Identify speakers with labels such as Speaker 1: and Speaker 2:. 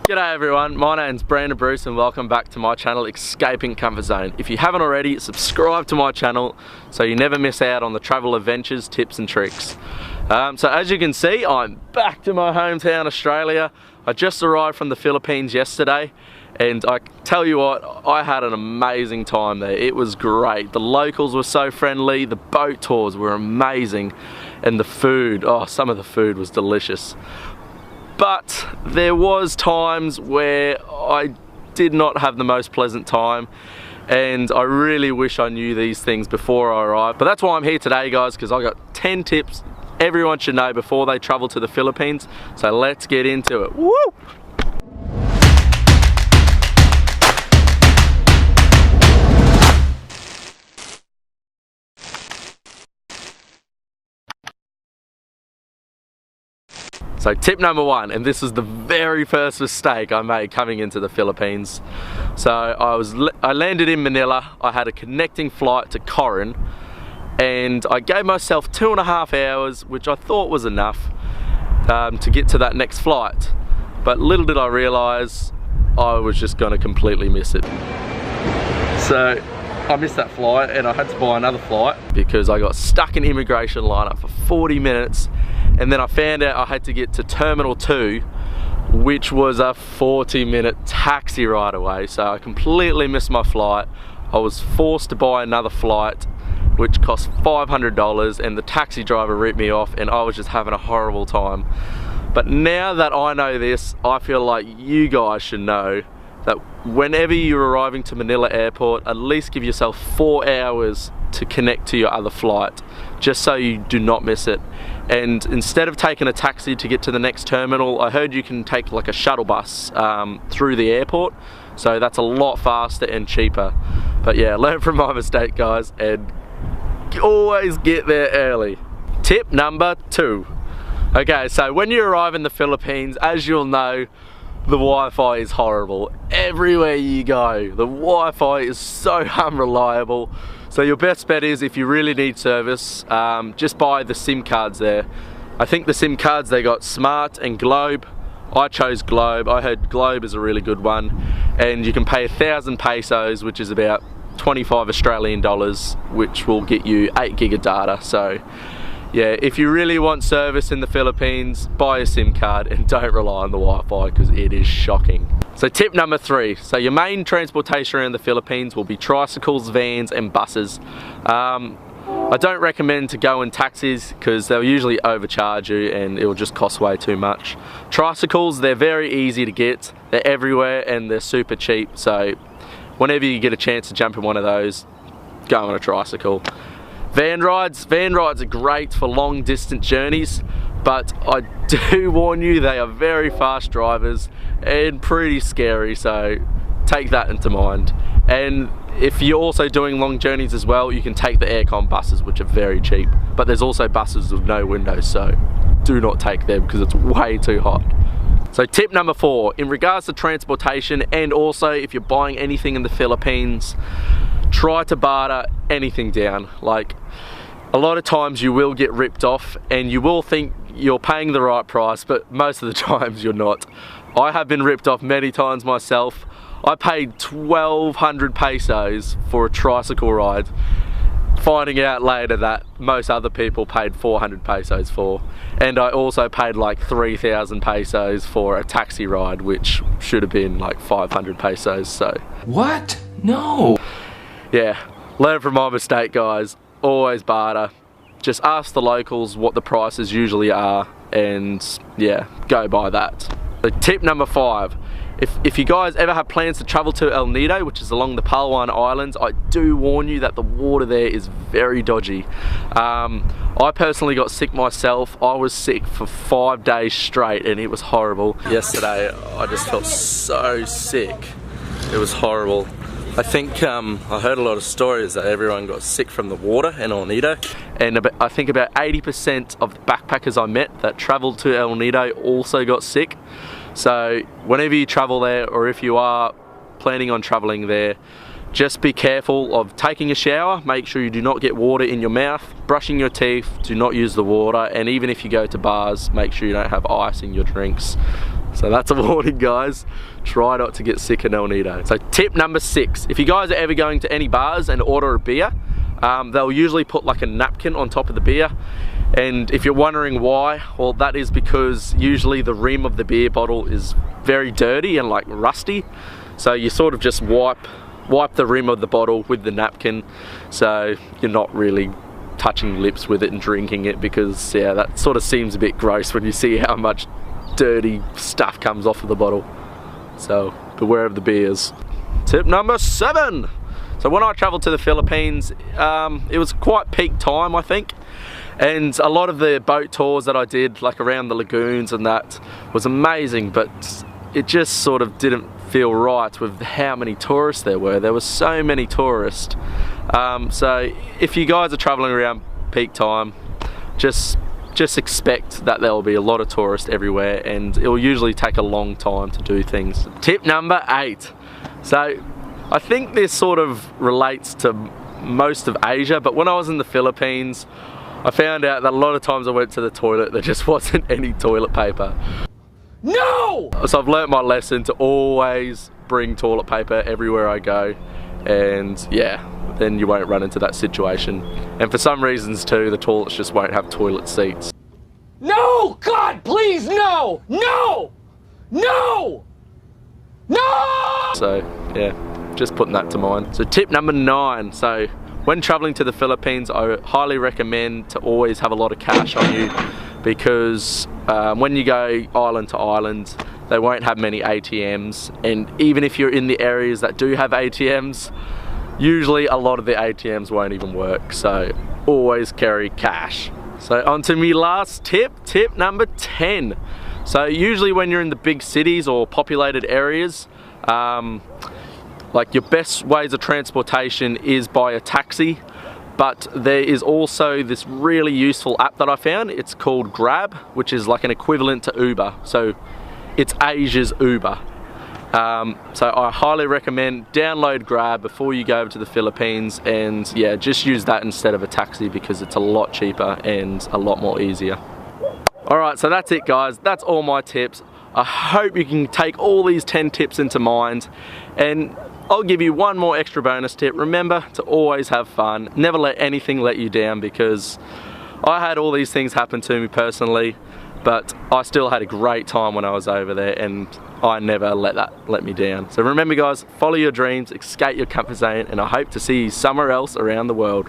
Speaker 1: G'day everyone, my name's Brandon Bruce and welcome back to my channel Escaping Comfort Zone. If you haven't already, subscribe to my channel so you never miss out on the travel adventures, tips and tricks. So as you can see, I'm back to my hometown Australia. I just arrived from the Philippines yesterday and I tell you what, I had an amazing time there. It was great. The locals were so friendly, the boat tours were amazing, and the food, some of the food was delicious. But there was times where I did not have the most pleasant time, and I really wish I knew these things before I arrived. But that's why I'm here today, guys, because I got 10 tips everyone should know before they travel to the Philippines. So let's get into it. Woo! So tip number one, and this is the very first mistake I made coming into the Philippines. So I landed in Manila, I had a connecting flight to Coron, and I gave myself 2.5 hours, which I thought was enough to get to that next flight. But little did I realize I was just gonna completely miss it. So I missed that flight and I had to buy another flight because I got stuck in immigration lineup for 40 minutes. And then I found out I had to get to Terminal 2, which was a 40-minute taxi ride away. So I completely missed my flight. I was forced to buy another flight, which cost $500, and the taxi driver ripped me off, and I was just having a horrible time. But now that I know this, I feel like you guys should know that whenever you're arriving to Manila Airport, at least give yourself 4 hours to connect to your other flight, just so you do not miss it. And instead of taking a taxi to get to the next terminal, I heard you can take like a shuttle bus through the airport, so that's a lot faster and cheaper. But yeah, learn from my mistake, guys, and always get there early. Tip number 2. Okay, so when you arrive in the Philippines, as you'll know, the Wi-Fi is horrible. Everywhere you go, the Wi-Fi is so unreliable. So your best bet is, if you really need service, just buy the SIM cards there. I think the SIM cards, they got Smart and Globe. I chose Globe. I heard Globe is a really good one. And you can pay 1,000 pesos, which is about 25 Australian dollars, which will get you 8 gig of data. So yeah, if you really want service in the Philippines, buy a SIM card and don't rely on the Wi-Fi because it is shocking. So tip number 3, so your main transportation around the Philippines will be tricycles, vans and buses. I don't recommend to go in taxis because they'll usually overcharge you and it will just cost way too much. Tricycles, they're very easy to get, they're everywhere and they're super cheap, so whenever you get a chance to jump in one of those, go on a tricycle. Van rides are great for long distance journeys, but I do warn you, they are very fast drivers and pretty scary, so take that into mind. And if you're also doing long journeys as well, you can take the aircon buses, which are very cheap, but there's also buses with no windows, so do not take them because it's way too hot. So tip number 4, in regards to transportation, and also if you're buying anything in the Philippines, try to barter anything down. Like, a lot of times you will get ripped off and you will think you're paying the right price, but most of the times you're not. I have been ripped off many times myself. I paid 1,200 pesos for a tricycle ride, finding out later that most other people paid 400 pesos for. And I also paid like 3,000 pesos for a taxi ride, which should have been like 500 pesos, so.
Speaker 2: What? No.
Speaker 1: Yeah, learn from my mistake, guys. Always barter. Just ask the locals what the prices usually are, and yeah, go by that. So tip number 5, if you guys ever have plans to travel to El Nido, which is along the Palawan Islands, I do warn you that the water there is very dodgy. I personally got sick myself. I was sick for 5 days straight and it was horrible. Yesterday I just felt so sick. It was horrible. I think I heard a lot of stories that everyone got sick from the water in El Nido, and I think about 80% of the backpackers I met that traveled to El Nido also got sick. So whenever you travel there, or if you are planning on traveling there, just be careful of taking a shower. Make sure you do not get water in your mouth. Brushing your teeth, do not use the water, and even if you go to bars, make sure you don't have ice in your drinks. So that's a warning, guys. Try not to get sick of El Nido. So tip number 6, if you guys are ever going to any bars and order a beer, they'll usually put like a napkin on top of the beer. And if you're wondering why, well, that is because usually the rim of the beer bottle is very dirty and like rusty. So you sort of just wipe the rim of the bottle with the napkin, so you're not really touching lips with it and drinking it, because yeah, that sort of seems a bit gross when you see how much dirty stuff comes off of the bottle. So beware of the beers. Tip number 7. So when I traveled to the Philippines, it was quite peak time, I think. And a lot of the boat tours that I did, like around the lagoons and that, was amazing, but it just sort of didn't feel right with how many tourists there were. There were so many tourists. So if you guys are traveling around peak time, just expect that there will be a lot of tourists everywhere, and it will usually take a long time to do things. Tip number 8. So I think this sort of relates to most of Asia, but when I was in the Philippines, I found out that a lot of times I went to the toilet, there just wasn't any toilet paper.
Speaker 2: No!
Speaker 1: So I've learnt my lesson to always bring toilet paper everywhere I go, and yeah, then you won't run into that situation. And for some reasons too, the toilets just won't have toilet seats.
Speaker 2: No! God, please, no! No! No! No!
Speaker 1: So yeah, just putting that to mind. So tip number 9. So when traveling to the Philippines, I highly recommend to always have a lot of cash on you, because when you go island to island, they won't have many ATMs, and even if you're in the areas that do have ATMs, usually a lot of the ATMs won't even work, so always carry cash. So on to my last tip, tip number 10. So usually when you're in the big cities or populated areas, like your best ways of transportation is by a taxi, but there is also this really useful app that I found. It's called Grab, which is like an equivalent to Uber. So it's Asia's Uber. So I highly recommend download Grab before you go over to the Philippines, and yeah, just use that instead of a taxi, because it's a lot cheaper and a lot more easier. Alright, so that's it guys, that's all my tips. I hope you can take all these 10 tips into mind, and I'll give you one more extra bonus tip. Remember to always have fun. Never let anything let you down, because I had all these things happen to me personally, but I still had a great time when I was over there, and I never let that let me down. So remember guys, follow your dreams, escape your comfort zone, and I hope to see you somewhere else around the world.